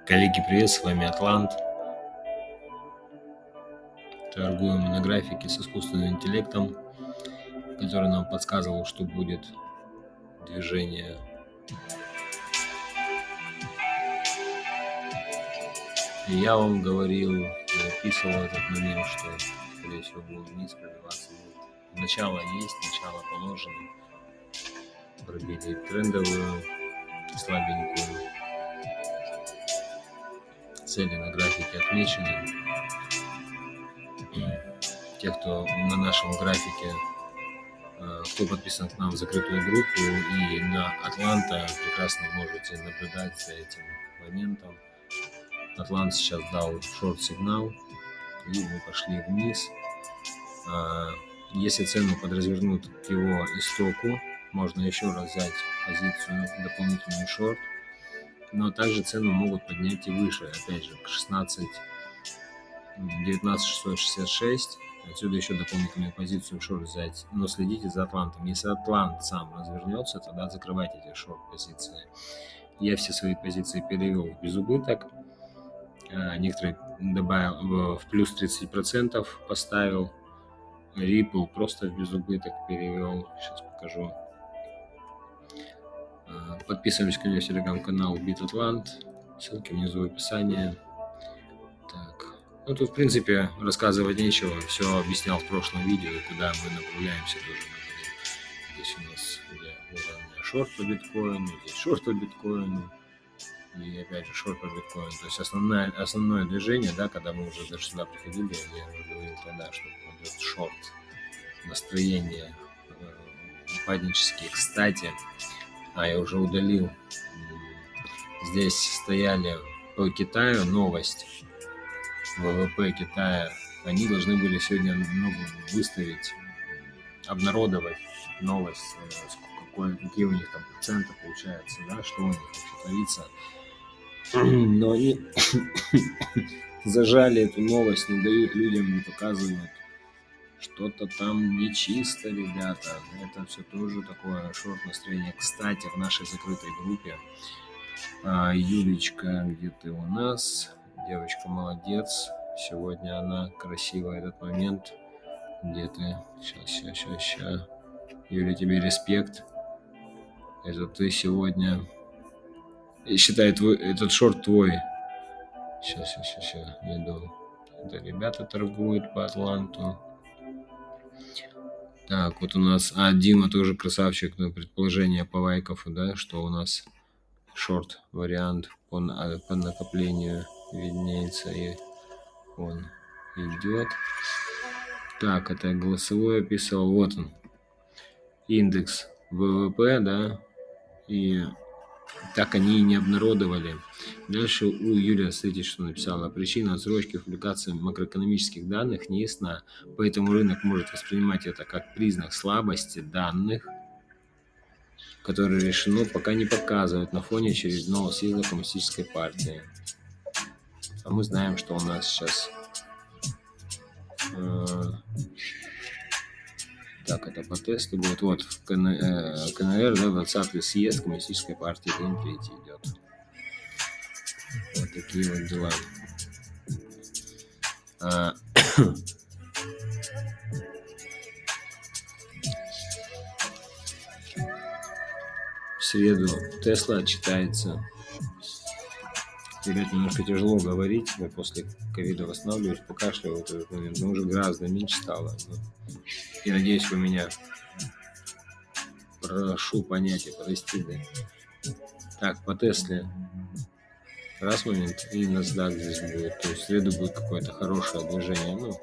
Коллеги, привет, с вами Атлант. Торгуем на графике с искусственным интеллектом, который нам подсказывал, что будет движение. И я вам говорил, описывал этот момент, что, скорее всего, будет вниз пробиваться. Начало есть, начало положено. Пробили трендовую, слабенькую. Цели на графике отмечены. Те, кто на нашем графике, кто подписан к нам в закрытую группу и на Атланта, прекрасно можете наблюдать за этим моментом. Атлант сейчас дал шорт-сигнал, и мы пошли вниз. Если цену подразвернут к его истоку, можно еще раз взять позицию дополнительный шорт, но также цену могут поднять и выше, опять же, к 19 666. Отсюда еще дополнительную позицию шорт взять. Но следите за Атлантом. Если Атлант сам развернется, тогда закрывайте эти шорт-позиции. Я все свои позиции перевел в безубыток. Некоторые добавил в плюс 30%, поставил. Ripple просто в безубыток перевел. Сейчас покажу. Подписываемся, конечно, в телеграм-канал BitAtlant. Ссылки внизу в описании. Так. Ну, тут, в принципе, рассказывать нечего. Все объяснял в прошлом видео, куда мы направляемся тоже. Здесь у нас шорт по биткоину, здесь шорт по биткоину. И опять же шорт по биткоину. То есть основное движение, да, когда мы уже даже сюда приходили, я уже говорил тогда, что идет шорт. Настроение упаднические. Кстати, я уже удалил. Здесь стояли по Китаю новость. ВВП Китая. Они должны были сегодня выставить, обнародовать новость, какие у них там проценты получаются, да, что у них творится. Но они зажали эту новость, не дают людям, не показывают. Что-то там нечисто, ребята. Это все тоже такое шорт-настроение. Кстати, в нашей закрытой группе Юлечка, где ты у нас? Девочка молодец. Сегодня она красивая, этот момент. Где ты? Сейчас. Юля, тебе респект. Это ты сегодня. Я считаю, этот шорт твой. Сейчас. Иду. Это ребята торгуют по Атланту. Так, вот у нас... Дима тоже красавчик. Предположение по Вайкофу, да, что у нас шорт вариант по накоплению виднеется, и он идет. Так, это голосовой описал. Вот он. Индекс ВВП, да, и так они и не обнародовали. Дальше у Юлии, смотрите, что написала. Причина отсрочки публикации макроэкономических данных не ясна, поэтому рынок может воспринимать это как признак слабости данных, которые решено пока не показывать на фоне очередного съезда Коммунистической партии. А мы знаем, что у нас сейчас... Так, это по тесту будет. Вот в КНР, да, 20-й съезд Коммунистической партии, день 3 идет. Вот такие вот дела. В среду Тесла отчитается. Ребят, немножко тяжело говорить, я после ковида восстанавливаюсь, покашливаю в этот момент, но уже гораздо меньше стало. И надеюсь, вы меня прошу понять и простить. Так, по Тесле раз момент, и NASDAQ здесь будет. То есть в среду будет какое-то хорошее движение. Ну,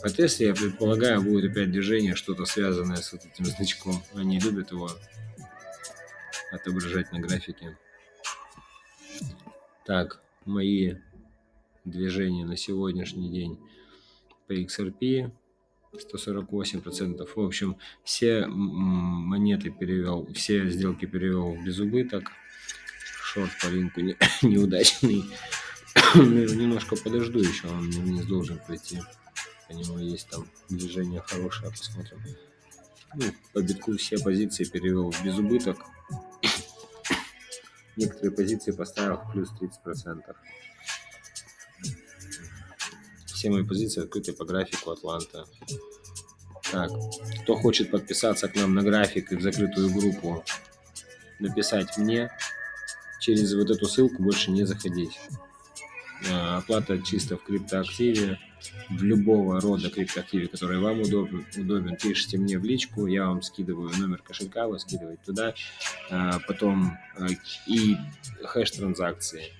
по Тесле, я предполагаю, будет опять движение, что-то связанное с вот этим значком. Они любят его отображать на графике. Так, мои движения на сегодняшний день по XRP 148%. В общем, все монеты перевел, все сделки перевел в безубыток. Шорт по рынку неудачный. Немножко подожду еще, он вниз должен прийти. По нему есть там движение хорошее, посмотрим. Ну, по битку все позиции перевел в безубыток. некоторые позиции поставил в плюс 30%. Все мои позиции открыты по графику Атланта. Так, кто хочет подписаться к нам на график и в закрытую группу, написать мне. Через вот эту ссылку больше не заходить. Оплата чисто в криптоактиве, в любого рода криптоактиве, который вам удобен, пишите мне в личку, я вам скидываю номер кошелька, вы скидываете туда, потом и хэш транзакции.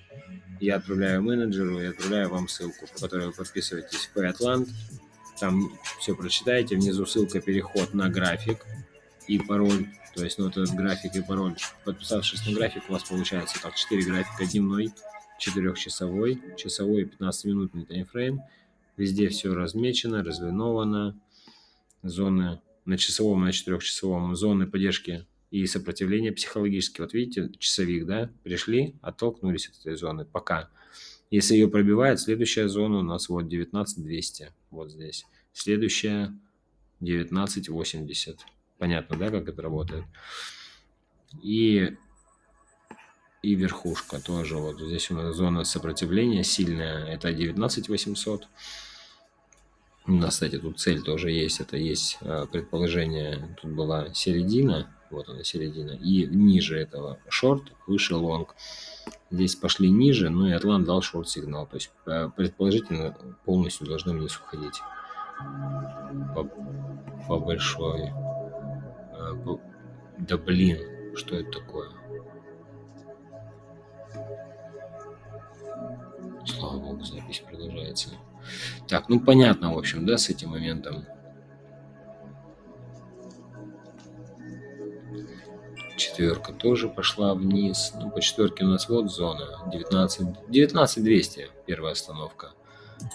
Я отправляю менеджеру и отправляю вам ссылку, по которой вы подписываетесь в PayAtlant. Там все прочитаете, внизу ссылка, переход на график и пароль. То есть, вот этот график и пароль. Подписавшись на график, у вас получается так 4 графика: дневной, 4-часовой, часовой и 15-минутный таймфрейм. Везде все размечено, разлиновано. Зоны на часовом, на 4-часовом, зоны поддержки и сопротивления психологически. Вот видите, часовик, да, пришли, оттолкнулись от этой зоны. Пока. Если ее пробивает, следующая зона у нас вот 19200, вот здесь. Следующая 1980. Понятно, да, как это работает? И верхушка тоже. Вот здесь у нас зона сопротивления сильная. Это 19800. У нас, кстати, тут цель тоже есть. Это есть предположение. Тут была середина. Вот она, середина. И ниже этого шорт, выше лонг. Здесь пошли ниже, ну и Атлант дал шорт-сигнал. То есть предположительно полностью должны вниз уходить. По большой. Да блин, что это такое? Слава богу, запись продолжается. Так, ну понятно, в общем, да, с этим моментом. Четверка тоже пошла вниз. Ну, по четверке у нас вот зона 19200, первая остановка.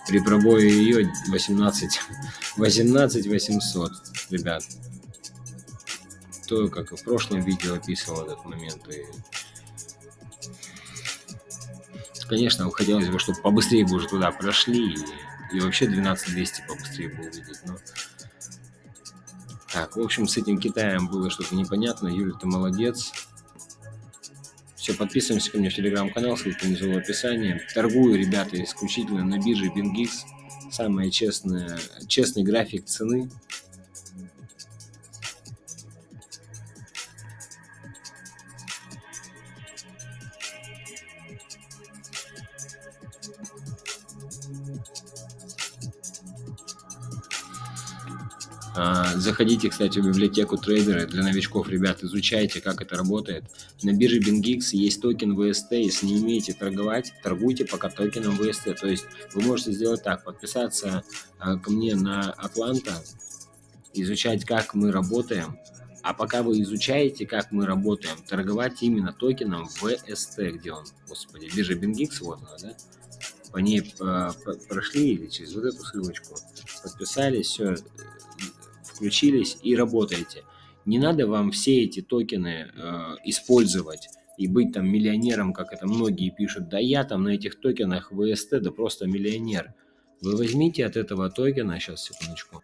При пробое ее 18800, ребят. То, как и в прошлом видео описывал этот момент. И, конечно, хотелось бы, чтобы побыстрее бы уже туда прошли. И вообще 12200 побыстрее бы увидеть. Но... Так, в общем, с этим Китаем было что-то непонятно. Юля, ты молодец. Все, подписываемся ко мне в телеграм-канал, ссылка внизу в описании. Торгую, ребята, исключительно на бирже BingX. Самый честный график цены. Заходите, кстати, в библиотеку трейдера для новичков, ребят, изучайте, как это работает. На бирже BingX есть токен VST, если не умеете торговать, торгуйте пока токеном VST. То есть вы можете сделать так, подписаться ко мне на Атланта, изучать, как мы работаем, а пока вы изучаете, как мы работаем, торговать именно токеном VST, где он, господи, биржа BingX, вот она, да? По ней прошли или через вот эту ссылочку подписались, все, включились и работаете. Не надо вам все эти токены использовать и быть там миллионером, как это многие пишут. Да я там на этих токенах VST, да просто миллионер. Вы возьмите от этого токена, сейчас, секундочку,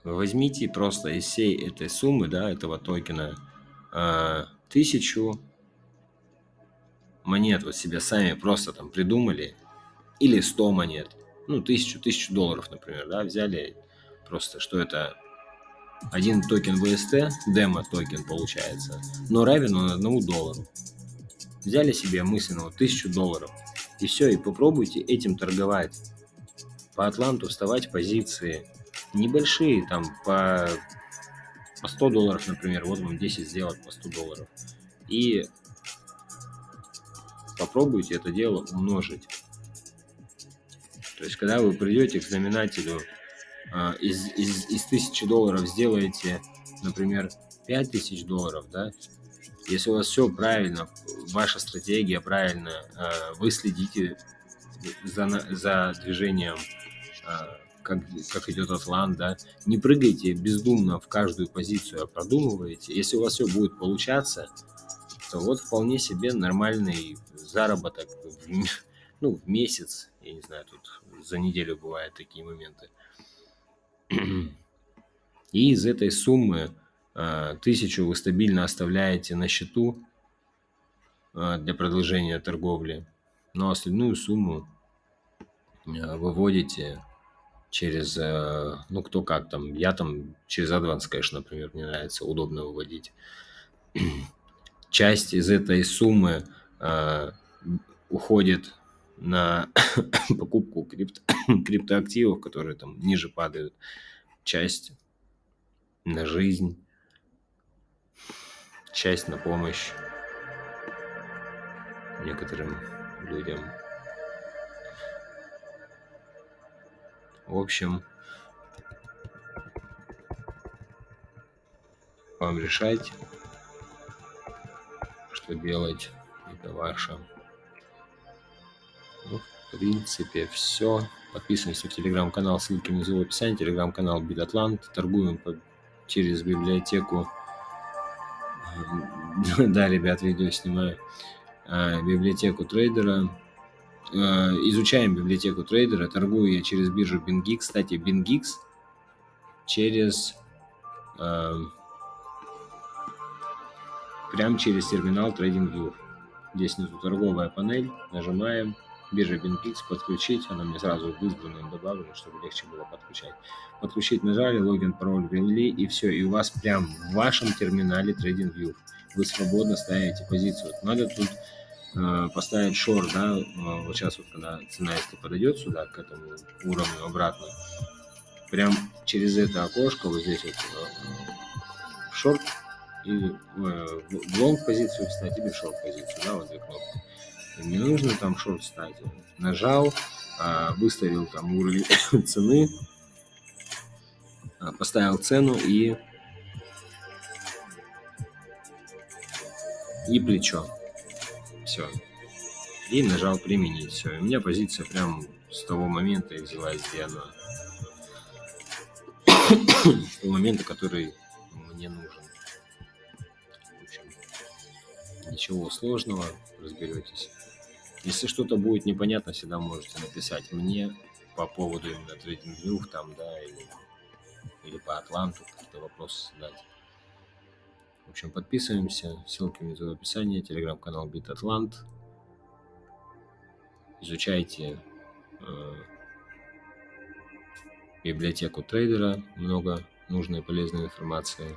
вы возьмите просто из всей этой суммы, да, этого токена 1000 монет вот себе сами просто там придумали, или 100 монет, ну, 1000 долларов, например, да, взяли просто, что это один токен VST, демо-токен получается, но равен он 1 доллару. Взяли себе мысленно вот 1000 долларов, и все, и попробуйте этим торговать. По Атланту вставать позиции небольшие, там по 100 долларов, например, вот вам 10 сделок по 100 долларов. И попробуйте это дело умножить. То есть, когда вы придете к знаменателю, из 1000 долларов сделаете, например, 5000 долларов, да, если у вас все правильно, ваша стратегия правильная, вы следите за движением, как идет Атлант, да, не прыгайте бездумно в каждую позицию, а продумывайте. Если у вас все будет получаться, то вот вполне себе нормальный заработок в месяц, я не знаю, тут за неделю бывают такие моменты. И из этой суммы 1000 вы стабильно оставляете на счету, для продолжения торговли. Но остальную сумму выводите через, ну, кто как там. Я там через Advance Cash, например, мне нравится, удобно выводить. Часть из этой суммы уходит на покупку криптоактивов, которые там ниже падают. Часть на жизнь, часть на помощь некоторым людям. В общем, вам решать, что делать, это ваше. Ну, в принципе, все. Подписываемся в телеграм-канал, ссылки внизу в описании. Телеграм-канал BitAtlant. Торгуем через библиотеку. Да, ребят, видео снимаю. Библиотеку трейдера. Изучаем библиотеку трейдера. Торгую я через биржу BingX. Кстати, BingX через прям через терминал TradingView. Здесь внизу торговая панель. Нажимаем. Биржа BingX подключить. Она мне сразу в избранную добавлена, чтобы легче было подключать. Подключить нажали, логин, пароль ввели, и все. И у вас прям в вашем терминале TradingView. Вы свободно ставите позицию. Надо тут поставить шорт, да, вот сейчас вот, когда цена, если подойдет сюда, к этому уровню обратно, прям через это окошко, вот здесь вот шорт, и в лонг позицию встать или в шорт позицию, да, вот две кнопки. И мне нужно там шорт встать. Нажал, выставил там уровень цены, поставил цену и плечо. Все. И нажал применить. Все. И у меня позиция прям с того момента и взялась, где она. С того момента, который мне нужен. В общем, ничего сложного, разберетесь. Если что-то будет непонятно, всегда можете написать мне по поводу именно TradingView, там, да, или по Атланту, какие-то вопросы задать. В общем, подписываемся, ссылки внизу в описании, телеграм-канал BitAtlant. Изучайте библиотеку трейдера, много нужной и полезной информации.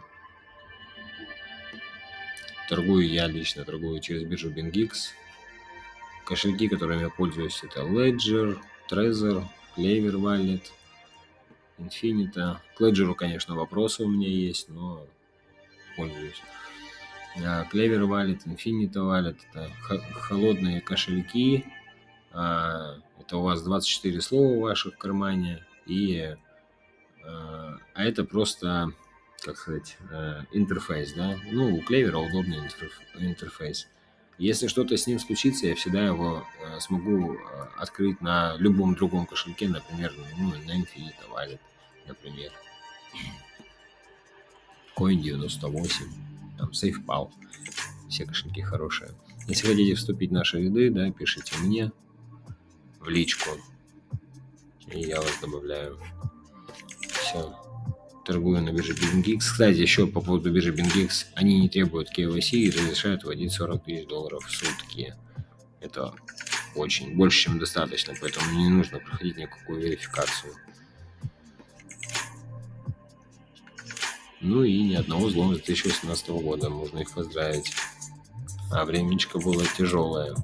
Торгую я лично, торгую через биржу BingX. Кошельки, которыми я пользуюсь, это Ledger, Trezor, Clever Wallet, Infinita. К Ledger, конечно, вопросы у меня есть, но пользуюсь. Clever Wallet, Infinita Wallet – это холодные кошельки. Это у вас 24 слова в ваших кармане. И это просто, как сказать, интерфейс, да. Ну, у Clever удобный интерфейс. Если что-то с ним случится, я всегда его смогу открыть на любом другом кошельке, например, на Infinita Wallet, например. Coin98, там SafePal, все кошельки хорошие. Если хотите вступить в наши ряды, да, пишите мне в личку, и я вас добавляю. Все. Торгую на бирже BingX. Кстати, еще по поводу биржи BingX, они не требуют KYC и разрешают вводить $40 000 в сутки. Это очень, больше, чем достаточно, поэтому не нужно проходить никакую верификацию. Ну и ни одного взлома с 2018 года, можно их поздравить. А времечко было тяжелое.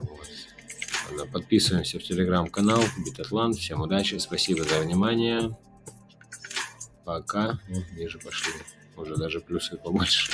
Вот. Подписываемся в телеграм-канал BitAtlant. Всем удачи, спасибо за внимание. Пока. Вижу, пошли. Уже даже плюсы побольше.